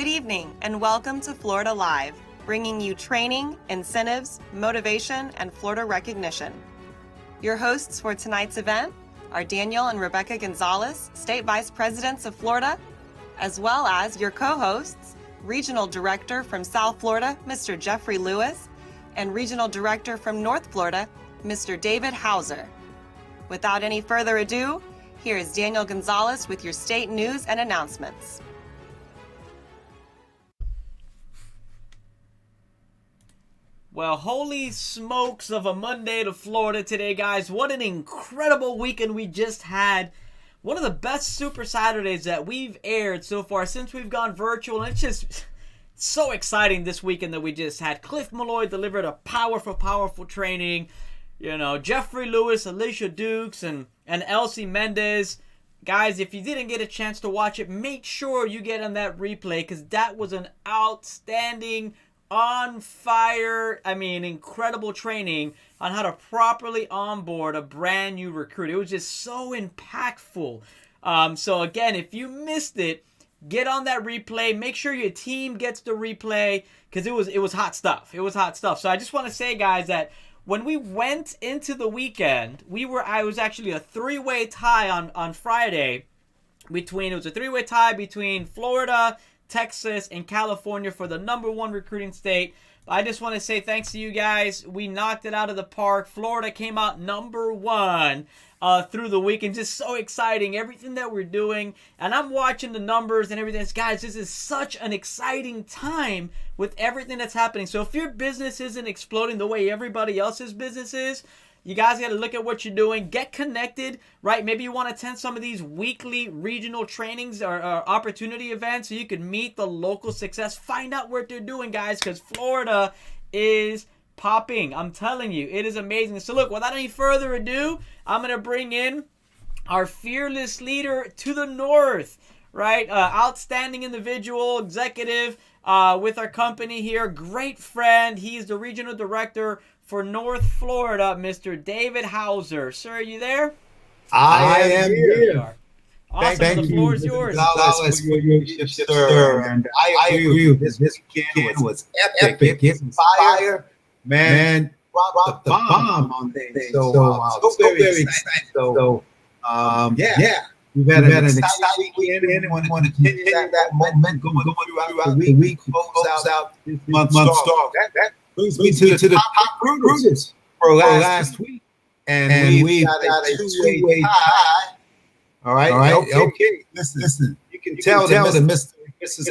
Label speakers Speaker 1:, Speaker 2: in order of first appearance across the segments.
Speaker 1: Good evening and welcome to Florida Live, bringing you training, incentives, motivation, and Florida recognition. Your hosts for tonight's event are Daniel and Rebecca Gonzalez, State Vice Presidents of Florida, as well as your co-hosts, Regional Director from South Florida, Mr. Jeffrey Lewis, and Regional Director from North Florida, Mr. David Hauser. Without any further ado, here is Daniel Gonzalez with your state news and announcements.
Speaker 2: Well, holy smokes of a Monday to Florida today, guys. What an incredible weekend we just had. One of the best Super Saturdays that we've aired so far since we've gone virtual. And it's just so exciting this weekend that we just had. Cliff Malloy delivered a powerful training. You know, Jeffrey Lewis, Alicia Dukes, and Elsie Mendez. Guys, if you didn't get a chance to watch it, make sure you get on that replay because that was an outstanding, on fire, incredible training on how to properly onboard a brand new recruit. It was just so impactful. So again, if you missed it, get on that replay. Make sure your team gets the replay because it was hot stuff. It was hot stuff. So I just want to say, guys, that when we went into the weekend, I was actually a three-way tie on Friday between Florida, Texas, and California for the #1 recruiting state. I just want to say thanks to you guys. We knocked it out of the park. Florida came out #1 through the weekend. Just so exciting, everything that we're doing. And I'm watching the numbers and everything. Guys, this is such an exciting time with everything that's happening. So if your business isn't exploding the way everybody else's business is, you guys got to look at what you're doing. Get connected, right? Maybe you want to attend some of these weekly regional trainings or opportunity events so you can meet the local success. Find out what they're doing, guys, because Florida is popping. I'm telling you, it is amazing. So look, without any further ado, I'm going to bring in our fearless leader to the north, right? Outstanding individual, executive with our company here. Great friend. He's the regional director for North Florida, Mr. David Hauser. Sir, are you there?
Speaker 3: I am here.
Speaker 2: Awesome.
Speaker 3: Thank
Speaker 2: the floor is yours.
Speaker 3: For your leadership, sir. And I agree with this weekend was epic. It was fire. Man, dropped the bomb on things. So very excited. So, yeah. We've had an exciting weekend. Want to continue that momentum going throughout the week. Close out this month strong. That brings me to the top recruiters for last week. And we've got a two-way tie. All right. Okay. Listen. You can tell that Mrs.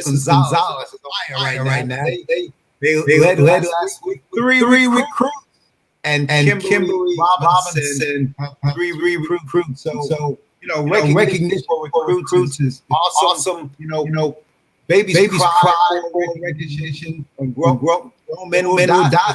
Speaker 3: Gonzalez is on fire right now. They led last week with three recruits. And Kimberly Robinson, 3 recruits. So recognition for recruits is awesome. Babies cry for recognition and grown men will die.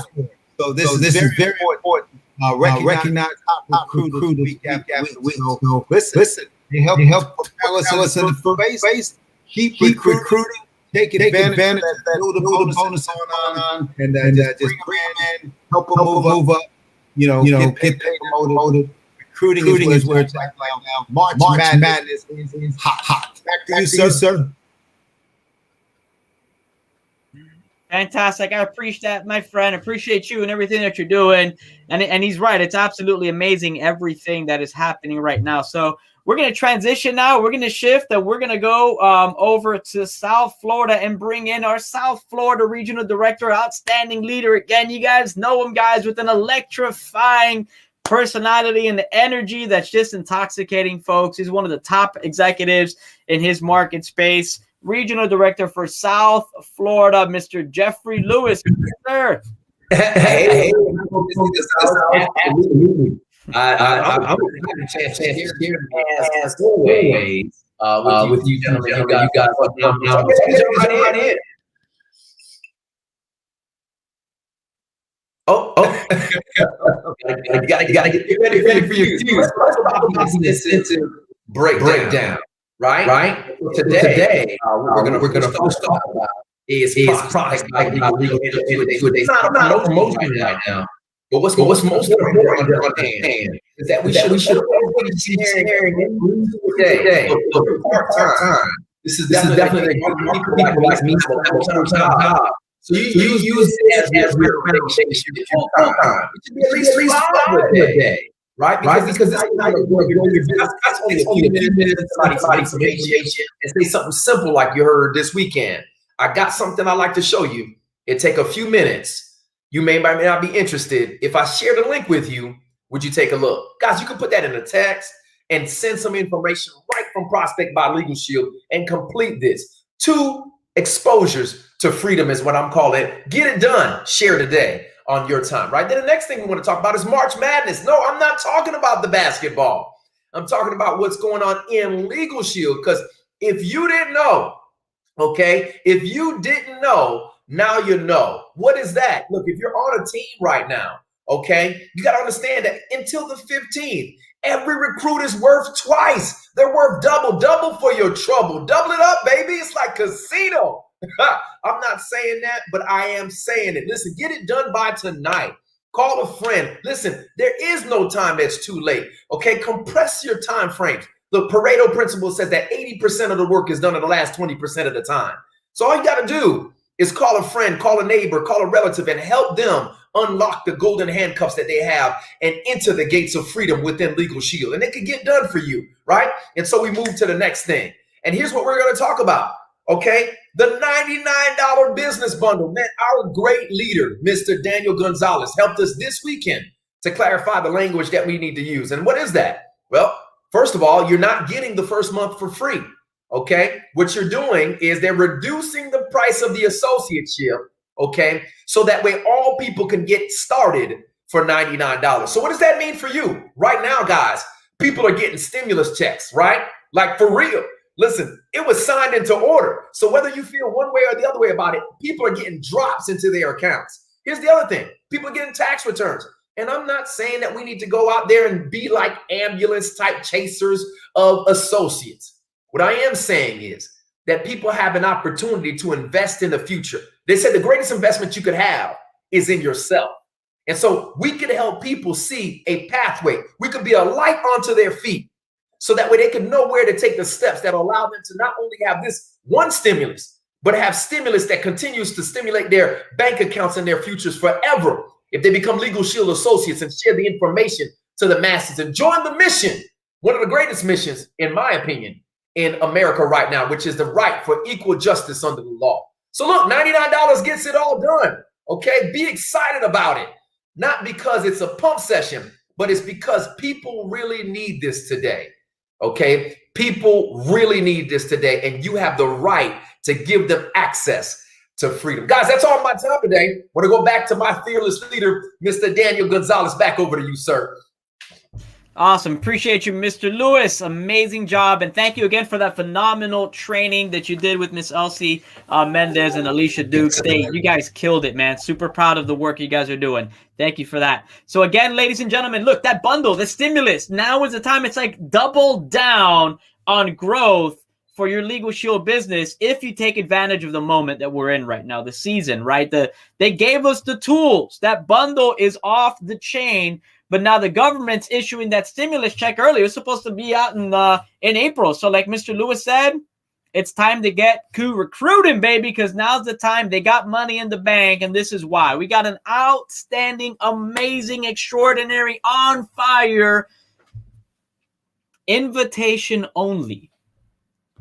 Speaker 3: So this is very important. Recognize top recruiters week after week. So listen, they help propel us in the face. Keep recruiting. Take advantage of that bonus on, and just bring them in, help them move up. Get promoted. Recruiting is where it's at right now. March Madness is hot. Back to you, sir.
Speaker 2: Fantastic. I appreciate that, my friend. Appreciate you and everything that you're doing. And he's right. It's absolutely amazing, everything that is happening right now. So we're going to transition now. We're going to shift and we're going to go over to South Florida and bring in our South Florida Regional Director, outstanding leader. Again, you guys know him, guys, with an electrifying personality and the energy that's just intoxicating, folks. He's one of the top executives in his market space. Regional Director for South Florida, Mr. Jeffrey Lewis. Sir.
Speaker 4: Hey. I'm having a chance here as always with you gentlemen. You guys right in. Oh, you gotta get ready for your team. Let's talk about this into breakdown. Right. Today, we're gonna first talk about is products like legal into it. It's not no promotion right now. But what's most important to understand is that we should always be sharing today part time This is definitely people like me full-time. So you use it as your foundation full-time. It should be at least 5 a day, right? Because this is how you're going to grow your business. That's only a few minutes, somebody some information, and say something simple like you heard this weekend. I got something I'd like to show you. It take a few minutes. You may not be interested. If I share the link with you, would you take a look? Guys, you can put that in a text and send some information right from Prospect by Legal Shield and complete this. 2 exposures to freedom is what I'm calling it. Get it done. Share today on your time, right? Then the next thing we want to talk about is March Madness. No, I'm not talking about the basketball. I'm talking about what's going on in Legal Shield, because if you didn't know, okay, if you didn't know, now you know. What is that? Look, if you're on a team right now, okay, you got to understand that until the 15th, every recruit is worth twice. They're worth double for your trouble. Double it up, baby. It's like casino. I'm not saying that, but I am saying it. Listen, get it done by tonight. Call a friend. Listen, there is no time that's too late. Okay, compress your time frames. The Pareto principle says that 80% of the work is done in the last 20% of the time. So all you got to do is call a friend, call a neighbor, call a relative, and help them unlock the golden handcuffs that they have and enter the gates of freedom within Legal Shield. And it can get done for you, right? And so we move to the next thing. And here's what we're going to talk about, okay? The $99 business bundle. Man, our great leader, Mr. Daniel Gonzalez, helped us this weekend to clarify the language that we need to use. And what is that? Well, first of all, you're not getting the first month for free, okay? What you're doing is they're reducing the price of the associateship, okay? So that way all people can get started for $99. So what does that mean for you? Right now, guys, people are getting stimulus checks, right? Like for real. Listen, it was signed into order. So whether you feel one way or the other way about it, people are getting drops into their accounts. Here's the other thing. People are getting tax returns. And I'm not saying that we need to go out there and be like ambulance type chasers of associates. What I am saying is that people have an opportunity to invest in the future. They said the greatest investment you could have is in yourself. And so we can help people see a pathway. We could be a light onto their feet so that way they can know where to take the steps that allow them to not only have this one stimulus, but have stimulus that continues to stimulate their bank accounts and their futures forever if they become Legal Shield associates and share the information to the masses and join the mission, one of the greatest missions, in my opinion, in America right now, which is the right for equal justice under the law. So look, $99 gets it all done, okay? Be excited about it, not because it's a pump session, but it's because people really need this today, okay? People really need this today, and you have the right to give them access to freedom. Guys, that's all my time today. I want to go back to my fearless leader, Mr. Daniel Gonzalez. Back over to you, sir.
Speaker 2: Awesome. Appreciate you, Mr. Lewis. Amazing job. And thank you again for that phenomenal training that you did with Miss Elsie Mendez and Alicia Dukes. You guys killed it, man. Super proud of the work you guys are doing. Thank you for that. So again, ladies and gentlemen, look, that bundle, the stimulus, now is the time. It's like double down on growth for your Legal Shield business if you take advantage of the moment that we're in right now, the season, right? They gave us the tools. That bundle is off the chain. But now the government's issuing that stimulus check early. It was supposed to be out in April. So like Mr. Lewis said, it's time to get recruiting, baby, because now's the time. They got money in the bank, and this is why. We got an outstanding, amazing, extraordinary, on fire, invitation only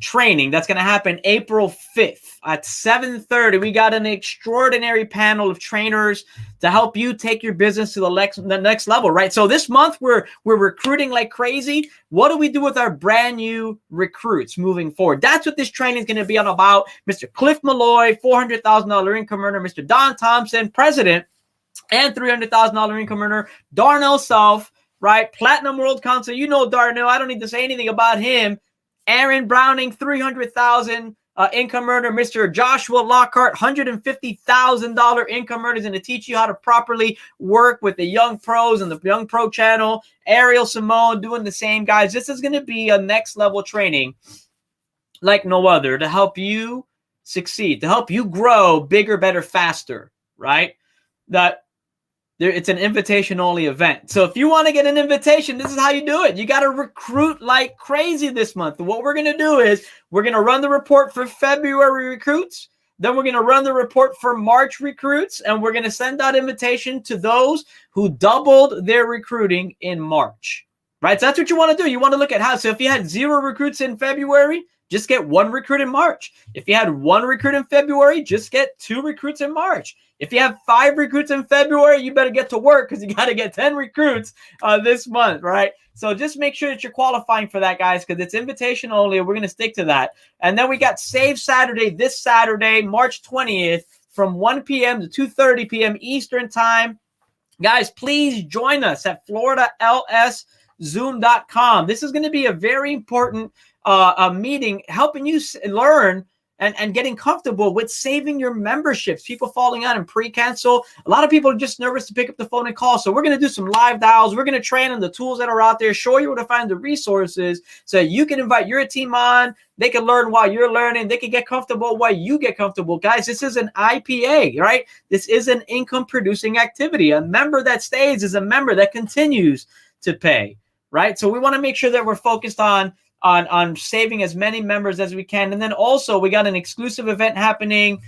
Speaker 2: training that's going to happen April 5th at 7:30. We got an extraordinary panel of trainers to help you take your business to the next level, right? So this month we're recruiting like crazy. What do we do with our brand new recruits moving forward? That's what this training is going to be all about. Mr. Cliff Malloy, $400,000 income earner, Mr. Don Thompson, president, and $300,000 income earner, Darnell Self, right? Platinum World Council. You know Darnell. I don't need to say anything about him. Aaron Browning, $300,000 income earner. Mr. Joshua Lockhart, $150,000 income earner, is going to teach you how to properly work with the young pros and the Young Pro channel. Ariel Simone doing the same, guys. This is going to be a next level training like no other to help you succeed, to help you grow bigger, better, faster, right? That It's an invitation-only event. So if you want to get an invitation, this is how you do it. You got to recruit like crazy this month. What we're going to do is we're going to run the report for February recruits. Then we're going to run the report for March recruits, and we're going to send out invitation to those who doubled their recruiting in March, right? So that's what you want to do. You want to look at how. So if you had 0 recruits in February, just get 1 recruit in March. If you had 1 recruit in February, just get 2 recruits in March. If you have 5 recruits in February, you better get to work because you got to get 10 recruits this month, right? So just make sure that you're qualifying for that, guys, because it's invitation only. We're going to stick to that. And then we got Save Saturday this Saturday, March 20th from 1 p.m. to 2:30 p.m. Eastern time. Guys, please join us at FloridaLSZoom.com. This is going to be a very important meeting helping you learn and getting comfortable with saving your memberships. People falling out and pre-cancel. A lot of people are just nervous to pick up the phone and call. So we're going to do some live dials. We're going to train on the tools that are out there, show you where to find the resources so you can invite your team on. They can learn while you're learning. They can get comfortable while you get comfortable. Guys, this is an IPA, right? This is an income-producing activity. A member that stays is a member that continues to pay, right? So we want to make sure that we're focused on saving as many members as we can. And then also we got an exclusive event happening.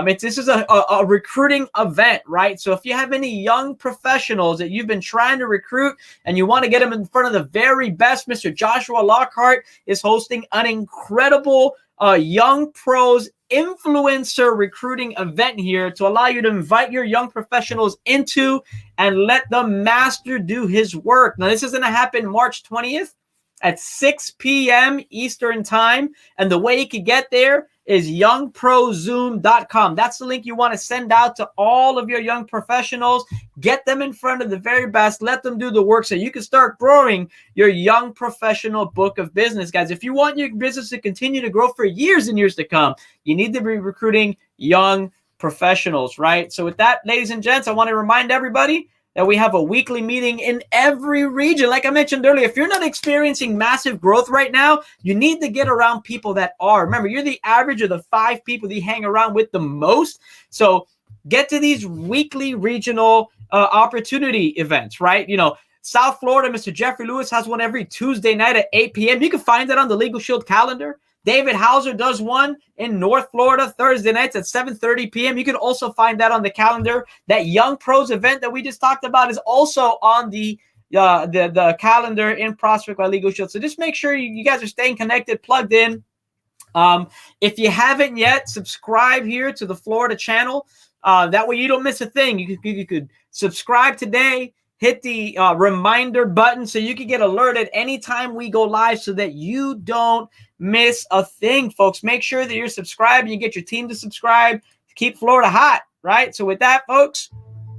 Speaker 2: This is a recruiting event, right? So if you have any young professionals that you've been trying to recruit and you want to get them in front of the very best, Mr. Joshua Lockhart is hosting an incredible young pros influencer recruiting event here to allow you to invite your young professionals into and let the master do his work. Now, this is going to happen March 20th. At 6 p.m. Eastern time. And the way you can get there is youngprozoom.com. That's the link you want to send out to all of your young professionals. Get them in front of the very best. Let them do the work so you can start growing your young professional book of business. Guys, if you want your business to continue to grow for years and years to come, you need to be recruiting young professionals, right? So with that, ladies and gents, I want to remind everybody that we have a weekly meeting in every region. Like I mentioned earlier, if you're not experiencing massive growth right now, you need to get around people that are. Remember, you're the average of the 5 people that you hang around with the most. So get to these weekly regional opportunity events, right? You know, South Florida, Mr. Jeffrey Lewis has one every Tuesday night at 8 p.m. You can find that on the Legal Shield calendar. David Hauser does one in North Florida Thursday nights at 7:30 p.m. You can also find that on the calendar. That Young Pros event that we just talked about is also on the calendar in Prospect by Legal Shield. So just make sure you guys are staying connected, plugged in. If you haven't yet, subscribe here to the Florida channel. That way you don't miss a thing. You could subscribe today. Hit the reminder button so you can get alerted anytime we go live so that you don't miss a thing, folks. Make sure that you're subscribed. You get your team to subscribe to keep Florida hot, right? So with that, folks,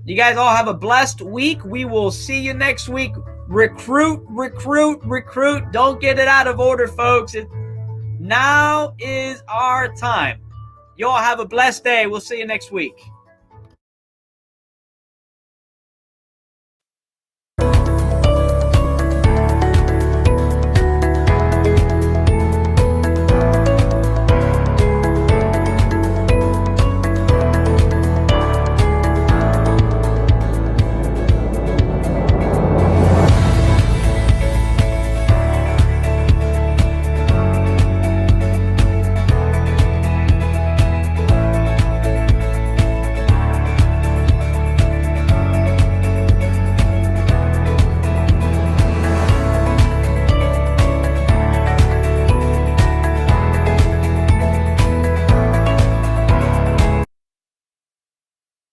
Speaker 2: you guys all have a blessed week. We will see you next week. Recruit, recruit, recruit. Don't get it out of order, folks. Now is our time. You all have a blessed day. We'll see you next week.